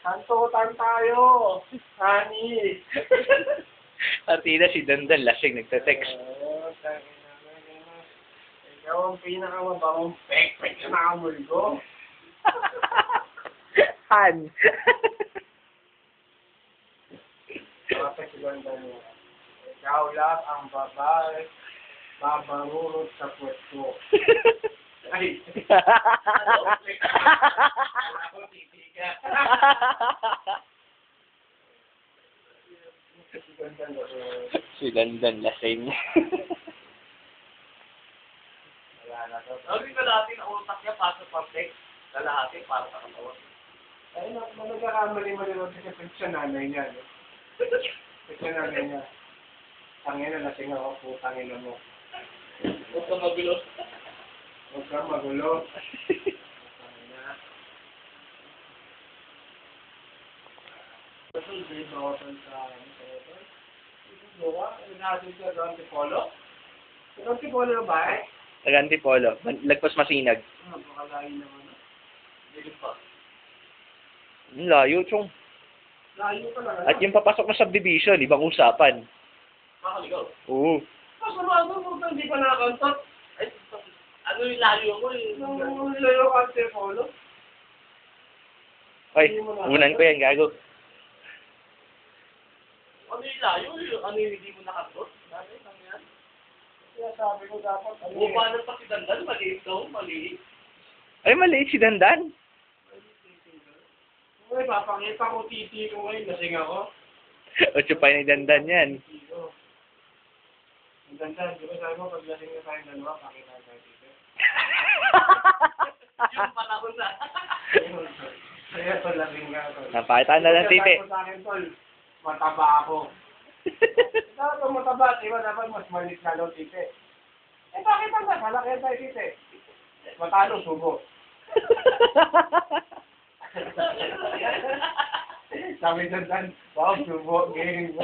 Santutan tayo. Honey. Partida si Dandan, lasing, nagte-text. Ikaw ang pinakamabangong pek-pek na nakamul ko. Han. Bakit si Dandan niya? Ikaw lang ang babae, babarurot sa puwet Ay. Ako titiga. Si Dandan, lasing. Wala na to. Sabi ka natin ang utak niya para sa pag-text. Kalahati para sa katawan. Ay, nagkakamali-mali rin kasi sa nanay niya. No? Sa nanay niya. Tangin na lasing ako, putangin na mo. Huwag ka magulo. Huwag kang magulo. Tangin na. Ito, hindi ba ako sa Buka? Ano natin sa Antipolo? Sa Antipolo ba eh? Antipolo, lagpas Masinag. Napakalain naman. Dilim pa. Ang layo, chong. Layo ka lang. At yung papasok na subdivision, ibang usapan. Makaligaw. Oo. Pagkabado mo ito, hindi pa nakakantot. Ay, ano yung layo mo eh? Nung layo ka ang Antipolo? Ay, unan ko yan, gago. Ano yung layo? Ano yung hindi mo nakatot? Dami, ano yan? Kaya sabi ko dapat. O paano pa si Dandan? Maliit daw, maliit. Ay, maliit si Dandan. Uy, papakita ko titi ko ngayon. Lasing ako. O tsupay ni Dandan yan. Ang ganda, di ba sabi mo, pag lasing na tayong dalawa, pakita tayo titi. Yung panahon na. Kaya tol, lasing ka tol. Napakita na lang, titi. Kaya sa akin tol, mataba ako. Dapat kung mataba, di ba dapat mas maliit na daw titi. Eh bakit ang nakalaki tayo titi? Matalo, subo. Sabi doon, wow, subo, game.